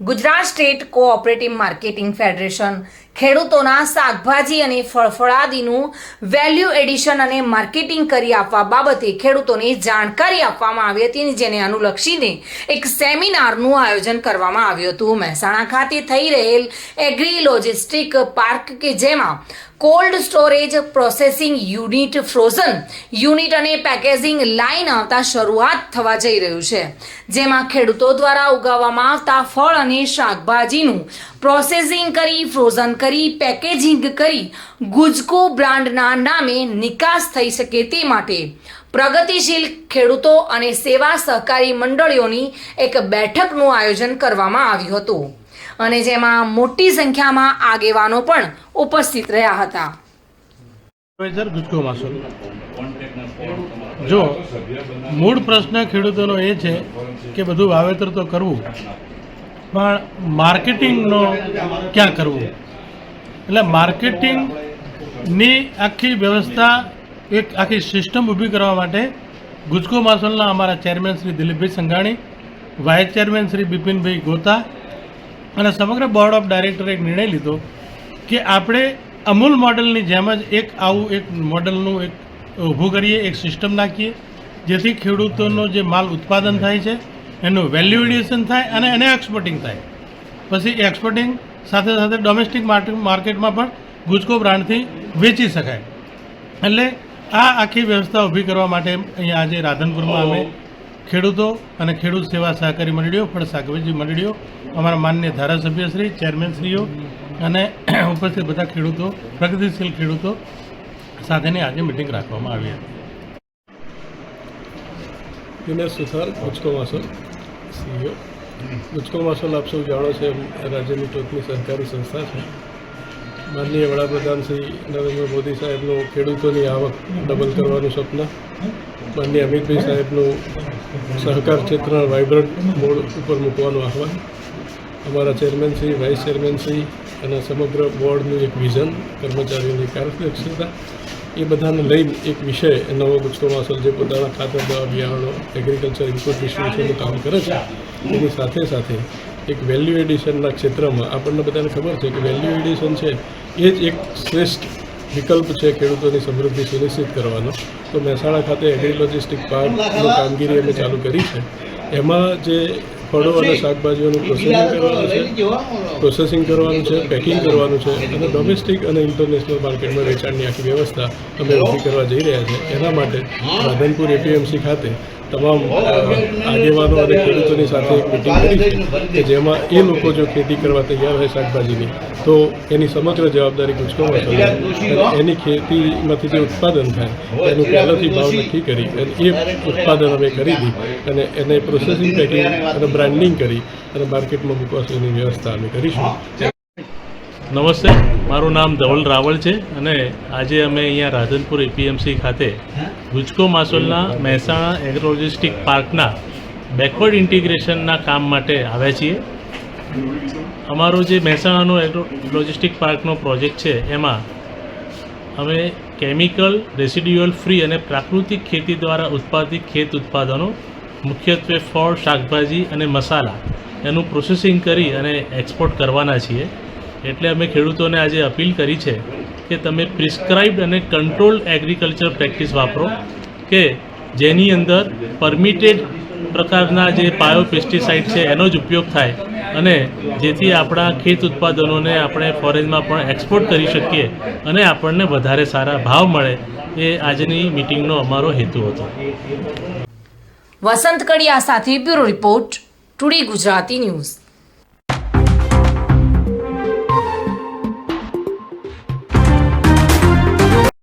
Gujarat state cooperative marketing federation ખેડૂતોના શાકભાજી અને ફળફળાદીનું વેલ્યુ એડિશન અને માર્કેટિંગ કરી આપવા બાબતે ખેડૂતોને જાણકારી આપવામાં આવી હતી, જેને અનુલક્ષીને એક સેમિનારનું આયોજન કરવામાં આવ્યું હતું। મહેસાણા ખાતે થઈ રહેલ એગ્રી લોજિસ્ટિક પાર્ક કે જેમાં cold storage, processing unit, frozen unit અને પેકેજિંગ લાઇન આવતા શરૂઆત થવા જઈ રહ્યું છે, જેમાં ખેડૂતો દ્વારા ઉગાવવામાં આવતા ફળ અને શાકભાજીનું પ્રોસેસિંગ કરી, ફ્રોઝન કરી, પેકેજિંગ કરી ગુજકો બ્રાન્ડના નામે નિકાસ થઈ શકે તે માટે પ્રગતિશીલ ખેડૂતો અને સેવા સહકારી મંડળીઓની એક બેઠકનું આયોજન કરવામાં આવ્યું હતું અને જેમાં મોટી સંખ્યામાં આગેવાનો પણ ઉપસ્થિત રહ્યા હતા। ગુજકો માસોલ જો મૂળ પ્રશ્ન ખેડૂતોનો એ છે કે બધું વાવેતર તો કરવું, પણ માર્કેટિંગનો ક્યાં કરવું, એટલે માર્કેટિંગની આખી વ્યવસ્થા એક આખી સિસ્ટમ ઊભી કરવા માટે ગુજકો માસોલના અમારા ચેરમેન શ્રી દિલીપભાઈ સંઘાણી, વાઇસ ચેરમેન શ્રી બિપિનભાઈ ગોતા અને સમગ્ર બોર્ડ ઓફ ડાયરેક્ટરે એક નિર્ણય લીધો કે આપણે અમૂલ મોડલની જેમ જ એક મોડલનું એક ઊભું કરીએ, એક સિસ્ટમ નાખીએ, જેથી ખેડૂતોનો જે માલ ઉત્પાદન થાય છે એનું વેલ્યુ એડિશન થાય અને એને એક્સપોર્ટિંગ થાય, પછી એક્સપોર્ટિંગ સાથે સાથે ડોમેસ્ટિક માર્કેટમાં પણ ગુજકો બ્રાન્ડથી વેચી શકાય। એટલે આ આખી વ્યવસ્થા ઊભી કરવા માટે અહીંયા આજે રાધનપુરમાં અમે ખેડૂતો અને ખેડૂત સેવા સહકારી મંડળીઓ, ફળ શાકભાજી મંડળીઓ, અમારા માનનીય ધારાસભ્યશ્રી, ચેરમેનશ્રીઓ અને ઉપસ્થિત બધા ખેડૂતો, પ્રગતિશીલ ખેડૂતો સાથેની આજે મિટિંગ રાખવામાં આવી હતી। દિનેશ સુથાર, ગુજકો માસોલ CEO। ગુજકો માસોલ આપ સૌ જાણો છે રાજ્યની ટોચની સરકારી સંસ્થા છે। માનનીય વડાપ્રધાન શ્રી નરેન્દ્ર મોદી સાહેબનું ખેડૂતોની આવક ડબલ કરવાનું સપના, માનનીય અમિતભાઈ સાહેબનું સહકાર ક્ષેત્રના વાઇબ્રન્ટ મોડ ઉપર મૂકવાનું આહવાન, અમારા ચેરમેનશ્રી, વાઇસ ચેરમેનશ્રી અને સમગ્ર બોર્ડનું એક વિઝન, કર્મચારીઓની કાર્યદક્ષતા, એ બધાને લઈને એક વિષય નવો ગુજકો માસોલ જે પોતાના ખાતર, દવા, બિયારણો, એગ્રીકલ્ચર ઇનપુટ ડિસ્ટ્રીબ્યુશનનું કામ કરે છે, એની સાથે સાથે એક વેલ્યુ એડિશનના ક્ષેત્રમાં આપણને બધાને ખબર છે કે વેલ્યુ એડિશન છે એ જ એક શ્રેષ્ઠ વિકલ્પ છે ખેડૂતોની સમૃદ્ધિ સુનિશ્ચિત કરવાનો। તો મહેસાણા ખાતે એગ્રી લોજિસ્ટિક પાર્કની કામગીરી અમે ચાલુ કરી છે। એમાં જે ફળો અને શાકભાજીઓનું પ્રોસેસિંગ કરવાનું છે, પેકિંગ કરવાનું છે અને ડોમેસ્ટિક અને ઇન્ટરનેશનલ માર્કેટમાં વેચાણની આખી વ્યવસ્થા અમે ઊભી કરવા જઈ રહ્યા છીએ। એના માટે રાધનપુર APMC ખાતે તમામ આગેવાનો અને ખેડૂતોની સાથે એક મિટિંગ કરી છે કે જેમાં એ લોકો જો ખેતી કરવા તૈયાર હોય શાકભાજીની, તો એની સમગ્ર જવાબદારી ગુજકો માસોલ, એની ખેતીમાંથી જે ઉત્પાદન થાય એનું પહેલાંથી ભાવ નક્કી કરી અને એ ઉત્પાદન અમે ખરીદી અને એને પ્રોસેસિંગ, પેકિંગ અને બ્રાન્ડિંગ કરી અને માર્કેટમાં મૂકવાની વ્યવસ્થા અમે કરીશું। નમસ્તે, મારું નામ ધવલ રાવળ છે અને આજે અમે અહીંયા રાધનપુર APMC ખાતે ગુજકો માસોલના મહેસાણા એગ્રો લોજિસ્ટિક પાર્કના બેકવર્ડ ઇન્ટિગ્રેશનના કામ માટે આવ્યા છીએ। અમારો જે મહેસાણાનો એગ્રો લોજિસ્ટિક પાર્કનો પ્રોજેક્ટ છે એમાં અમે કેમિકલ, રેસિડ્યુઅલ ફ્રી અને પ્રાકૃતિક ખેતી દ્વારા ઉત્પાદિત ખેત ઉત્પાદનો, મુખ્યત્વે ફળ, શાકભાજી અને મસાલા એનું પ્રોસેસિંગ કરી અને એક્સપોર્ટ કરવાના છીએ। એટલે અમે ખેડૂતોને આજે અપીલ કરી છે કે તમે પ્રિસ્ક્રાઇબ્ડ અને કંટ્રોલ્ડ એગ્રીકલ્ચર પ્રેક્ટિસ વાપરો કે જેની અંદર પરમિટેડ પ્રકારના જે બાયોપેસ્ટિસાઇડ છે એનો જ ઉપયોગ થાય અને જેથી આપણા ખેત ઉત્પાદનોને આપણે ફોરેનમાં પણ એક્સપોર્ટ કરી શકીએ અને આપણને વધારે સારા ભાવ મળે, એ આજની મિટિંગનો અમારો હેતુ હતો। વસંત કડિયા સાથે bureau report, today Gujarati news.